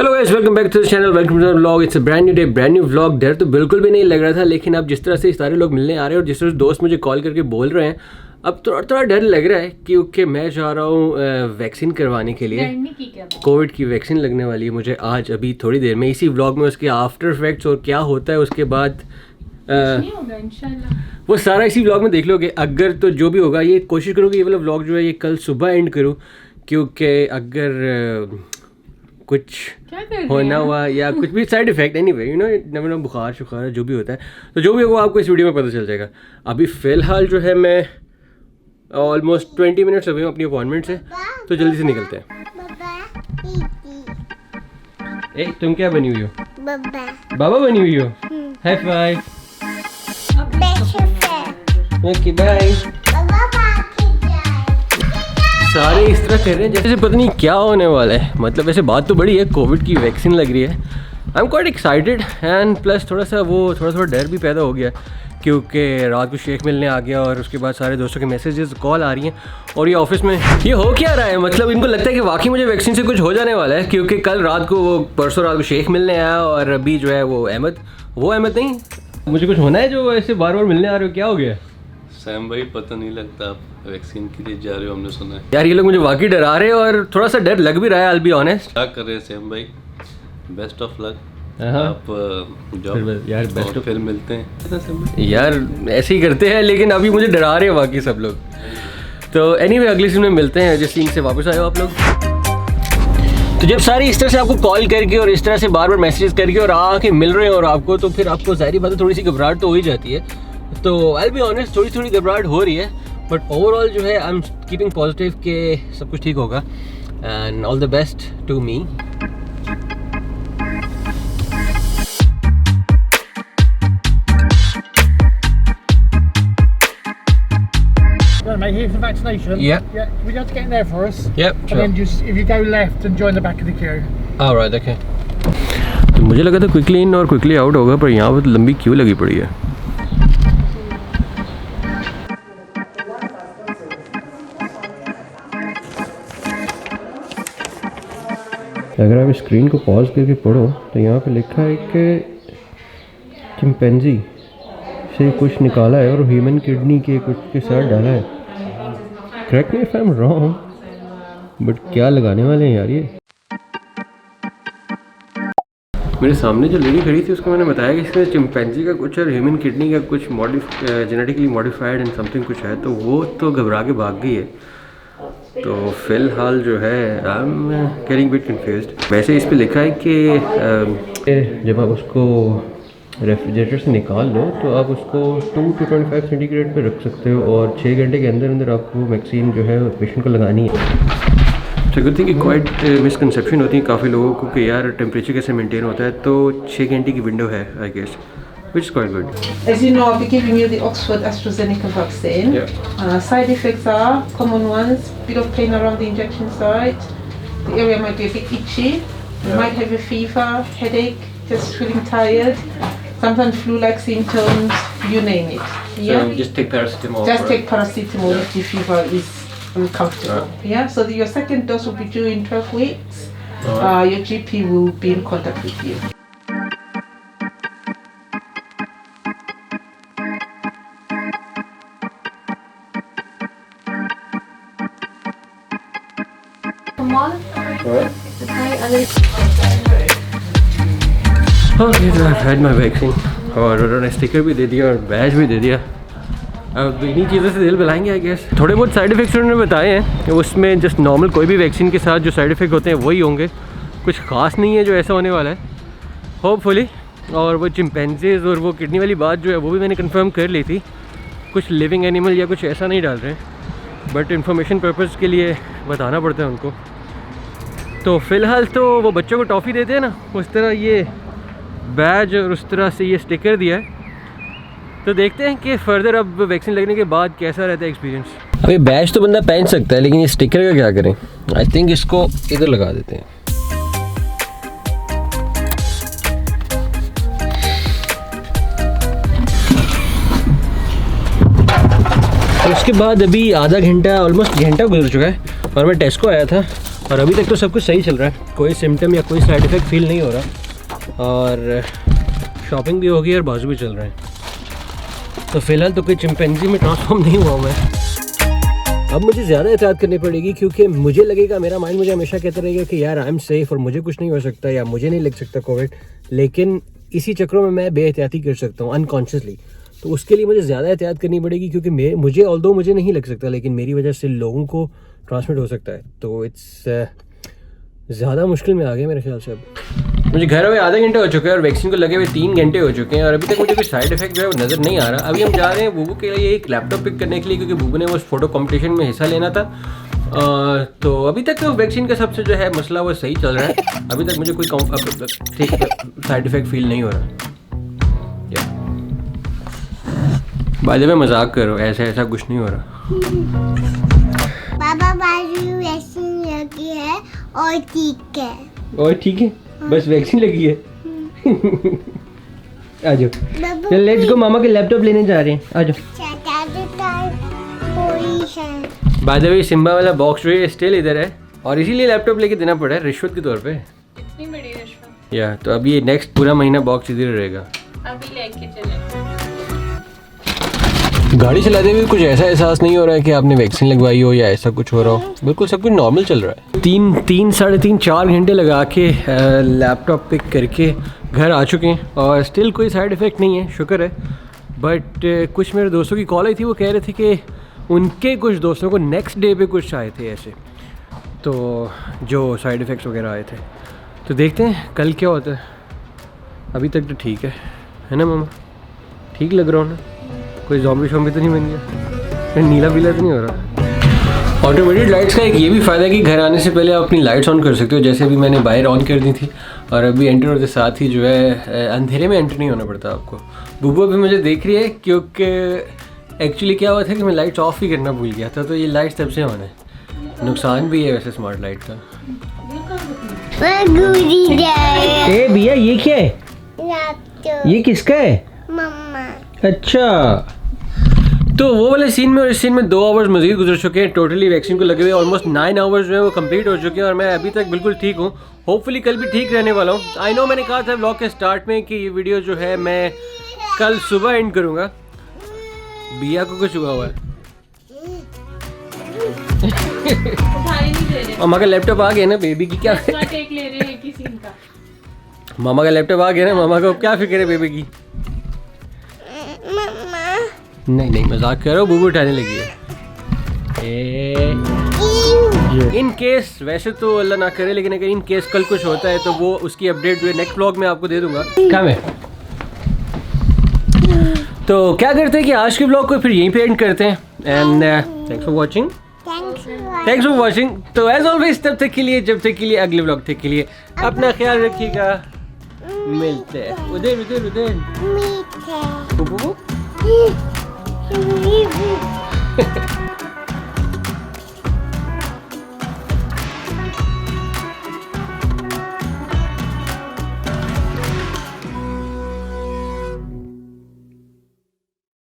Hello guys, welcome back to the channel, welcome to the vlog. It's a brand new day, brand new vlog. डर तो बिल्कुल भी नहीं लग रहा था, लेकिन अब जिस तरह से सारे लोग मिलने आ रहे हैं और जिस तरह से दोस्त मुझे कॉल करके बोल रहे हैं, अब थोड़ा डर लग रहा है क्योंकि मैं जा रहा हूँ वैक्सीन करवाने के लिए। कोविड की वैक्सीन लगने वाली है मुझे आज, अभी थोड़ी देर में। इसी व्लॉग में उसके आफ्टर इफेक्ट्स और क्या होता है उसके बाद वो सारा इसी व्लॉग में देख लोगे। अगर तो जो भी होगा, ये कोशिश करूँ कि ये वाला व्लॉग जो है ये कल सुबह एंड करूँ, क्योंकि अगर कुछ होना हुआ या कुछ भी side effect anyway you know बुखार शुखार जो भी होता है, तो जो भी होगा आपको इस वीडियो में पता चल जाएगा। अभी फ़िलहाल जो है मैं ऑलमोस्ट 20 मिनट्स अभी हूँ अपनी अपॉइंटमेंट से, तो जल्दी से निकलते हैं। ए तुम क्या बनी हुई हो? बाबा बनी हुई हो? High five. Okay bye. सारे इस तरह कह रहे हैं जैसे पता नहीं क्या होने वाला है। मतलब वैसे बात तो बड़ी है, कोविड की वैक्सीन लग रही है। I am quite excited and plus थोड़ा डर भी पैदा हो गया, क्योंकि रात को शेख मिलने आ गया और उसके बाद सारे दोस्तों के मैसेजेस कॉल आ रही हैं। और ये ऑफिस में ये हो क्या रहा है, मतलब इनको लगता है कि वाकई मुझे वैक्सीन से कुछ हो जाने वाला है, क्योंकि कल रात को परसों रात को शेख मिलने आया और अभी जो है वो अहमद नहीं, मुझे कुछ होना है जो ऐसे बार बार मिलने आ रहे हो। क्या हो गया सैम भाई? पता नहीं लगता आप वैक्सीन के लिए जा रहे हो, हमने सुना है। यार ये लोग मुझे वाकई डरा रहे हैं और थोड़ा सा डर लग भी रहा है। I'll be honest। क्या कर रहे हैं सैम भाई? Best of luck. आप जॉब यार बेस्ट ऑफ, फिर मिलते हैं यार ऐसे ही करते हैं, लेकिन अभी मुझे डरा रहे हैं बाकी सब लोग। तो एनीवे अगली सीन में मिलते हैं जिस सीन से वापस आए हो आप लोग। तो जब सारी इस तरह से आपको कॉल करके और इस तरह से बार बार मैसेजेस करके और आके मिल रहे हैं और आपको, तो फिर आपको जाहिर बात है थोड़ी सी घबराहट तो हो ही जाती है। तो I'll be honest, थोड़ी घबराहट हो रही है, बट ओवरऑल जो है आई एम कीपिंग पॉजिटिव कि सब कुछ ठीक होगा। And all the best to me. Mate, here for the vaccination. Yeah. Yeah. Can we just get in there for us? Yep. And then just if you go left and join the back of the queue. Alright, okay. तो मुझे लगा था quickly in और quickly out होगा, पर यहाँ पर लंबी क्यू लगी पड़ी है। अगर आप स्क्रीन को पॉज करके पढ़ो तो यहाँ पे लिखा है कि चिंपैंजी से कुछ निकाला है और ह्यूमन किडनी के कुछ के साथ डाला है। Correct me if I am wrong, but क्या लगाने वाले हैं यार ये। मेरे सामने जो लेडी खड़ी थी उसको मैंने बताया कि इसमें चिंपैंजी का कुछ और ह्यूमन किडनी का कुछ जेनेटिकली मॉडिफाइड एंड समथिंग कुछ है, तो वो तो घबरा के भाग गई है। तो फ़िलहाल जो है I am getting bit confused. वैसे इस पे लिखा है कि जब आप उसको रेफ्रिजरेटर से निकाल लो तो आप उसको 2 to 25 सेंटीग्रेड पे रख सकते हो और 6 घंटे के अंदर अंदर आपको वैक्सीन जो है पेशेंट को लगानी है। तो गुड थिंग कि क्वाइट मिसकंसेप्शन होती है काफ़ी लोगों को कि यार टेम्परेचर कैसे मेंटेन होता है, तो 6 घंटे की विंडो है I guess, which is quite good. As you know, I'll be giving you the Oxford AstraZeneca vaccine. Yeah. Side effects are common ones: bit of pain around the injection site. The area might be a bit itchy. You might have a fever, headache, just feeling tired. Sometimes flu-like symptoms. You name it. Yeah. So just take paracetamol. Just take paracetamol if the fever is uncomfortable. Yeah. So your second dose will be due in 12 weeks. Your GP will be in contact with you. Okay, so I've had my vaccine और उन्होंने sticker भी दे दिया और बैज भी दे दिया। अब इन्हीं चीज़ों से दिल बलाएंगे आई गेस। थोड़े बहुत साइड इफ़ेक्ट्स उन्होंने बताए हैं कि उसमें जस्ट नॉर्मल कोई भी वैक्सीन के साथ जो साइड इफ़ेक्ट होते हैं वही होंगे, कुछ ख़ास नहीं है जो ऐसा होने वाला है होपफुली। और वो चिंपैंजीज और वो किडनी वाली बात जो है वो भी मैंने कंफर्म कर ली थी, कुछ लिविंग एनिमल या कुछ ऐसा नहीं डाल रहे, बट इंफॉर्मेशन पर्पज़ के लिए बताना पड़ता है उनको। तो फ़िलहाल तो वो बच्चों को टॉफ़ी देते हैं ना, उस तरह ये बैज और उस तरह से ये स्टिकर दिया है। तो देखते हैं कि फर्दर अब वैक्सीन लगने के बाद कैसा रहता है एक्सपीरियंस। अभी बैज तो बंदा पहन सकता है, लेकिन ये स्टिकर का क्या करें? आई थिंक इसको इधर लगा देते हैं। तो उसके बाद अभी आधा घंटा ऑलमोस्ट घंटा गुजर चुका है और मैं टेस्को आया था और अभी तक तो सब कुछ सही चल रहा है, कोई सिम्टम या कोई साइड इफ़ेक्ट फील नहीं हो रहा, और शॉपिंग भी हो गई और बाजू भी चल रहे हैं। तो फ़िलहाल तो कोई चिंपैंजी में ट्रांसफॉर्म नहीं हुआ मैं। अब मुझे ज़्यादा एहतियात करनी पड़ेगी, क्योंकि मुझे लगेगा, मेरा माइंड मुझे हमेशा कहता रहेगा कि यार आई एम सेफ़ और मुझे कुछ नहीं हो सकता या मुझे नहीं लग सकता कोविड, लेकिन इसी चक्रों में मैं बेएहतियाती कर सकता हूँ अनकॉन्शियसली। तो उसके लिए मुझे ज़्यादा एहतियात करनी पड़ेगी, क्योंकि मुझे ऑल्दो मुझे नहीं लग सकता, लेकिन मेरी वजह से लोगों को ट्रांसमिट हो सकता है। तो इट्स ज़्यादा मुश्किल में आ गया मेरे ख्याल से। अब मुझे घर में आधा घंटे हो चुके हैं और वैक्सीन को लगे हुए 3 घंटे हो चुके हैं, और अभी तक मुझे कोई साइड इफेक्ट जो है वो नज़र नहीं आ रहा। अभी हम जा रहे हैं बूबू के लिए एक लैपटॉप पिक करने के लिए, क्योंकि बूबू ने वो फ़ोटो कॉम्पिटिशन में हिस्सा लेना था। तो अभी तक वैक्सीन का सबसे जो है मसला वो सही चल रहा है। अभी तक मुझे कोई साइड इफेक्ट फील नहीं हो रहा। बाय द वे मजाक करो, ऐसा कुछ नहीं हो रहा। पापा बाजू वैक्सीन लगी है और ठीक है। और ठीक है, बस वैक्सीन लगी है। आ जाओ, चल लेट्स गो, मामा के लैपटॉप लेने जा रहे हैं, आ जाओ। बाय द वे सिम्बा वाला बॉक्स जो है स्टिल इधर है, और इसीलिए लैपटॉप लेके देना पड़ा है रिश्वत के तौर पे। इतनी बड़ी रिश्वत। या तो अभी ये नेक्स्ट पूरा महीना बॉक्स इधर रहेगा। अभी लेके चले। गाड़ी चलाते हुए कुछ ऐसा एहसास नहीं हो रहा है कि आपने वैक्सीन लगवाई हो या ऐसा कुछ हो रहा हो। बिल्कुल सब कुछ नॉर्मल चल रहा है। 3-4 घंटे लगा के लैपटॉप पिक करके घर आ चुके हैं, और स्टिल कोई साइड इफ़ेक्ट नहीं है, शुक्र है। बट कुछ मेरे दोस्तों की कॉल आई थी, वो कह रहे थे कि उनके कुछ दोस्तों को नेक्स्ट डे पे कुछ आए थे ऐसे, तो जो साइड इफ़ेक्ट्स वगैरह आए थे। तो देखते हैं कल क्या होता है। अभी तक तो ठीक है ना मामा? ठीक लग रहा हो ना? कोई ज़ॉम्बी शॉम्बी तो नहीं बन गया? नीला पीला तो नहीं हो रहा? ऑटोमेटेड लाइट्स का एक ये भी फ़ायदा है कि घर आने से पहले आप अपनी लाइट्स ऑन कर सकते हो, जैसे अभी मैंने बाहर ऑन कर दी थी, और अभी एंटर होते साथ ही जो है अंधेरे में एंटर नहीं होना पड़ता आपको। बुबू अभी मुझे देख रही है, क्योंकि एक्चुअली क्या हुआ था कि मैं लाइट्स ऑफ ही करना भूल गया था, तो ये लाइट्स तब से ऑन है। नुकसान भी है वैसे स्मार्ट लाइट का। ए भैया ये क्या है? ये किसका है? मम्मा। अच्छा, तो वो वाले सीन में और इस सीन में 2 आवर्स मजीद गुजर चुके हैं। टोटली वैक्सीन को लगे हुए ऑलमोस्ट 9 आवर्स जो है वो कंप्लीट हो चुके हैं, और मैं अभी तक बिल्कुल ठीक हूँ। होपफुली कल भी ठीक रहने वाला हूँ। आई नो मैंने कहा था व्लॉग के स्टार्ट में कि ये वीडियो जो है मैं कल सुबह एंड करूँगा। बिया को कुछ हुआ हुआ है। मामा का लैपटॉप आ गया ना, बेबी की क्या टेक ले रहे हैं किसी का। मामा का लैपटॉप आ गया ना, मामा को क्या फिक्र है बेबी की? नहीं मजाक कर रहा हूँ, बूबू उठाने लगी है। इन केस, वैसे तो अल्लाह ना करे, लेकिन अगर इन केस कल कुछ होता है तो वो उसकी अपडेट जो है नेक्स्ट व्लॉग में आपको दे दूंगा। क्या मैं तो क्या करते हैं कि आज के व्लॉग को फिर यहीं पे एंड करते हैं। And thanks for watching. तो एज ऑलवेज तब तक के लिए, जब तक के लिए, अगले व्लॉग तक के लिए अपना ख्याल रखिएगा। मिलते हैं उधर मीठे।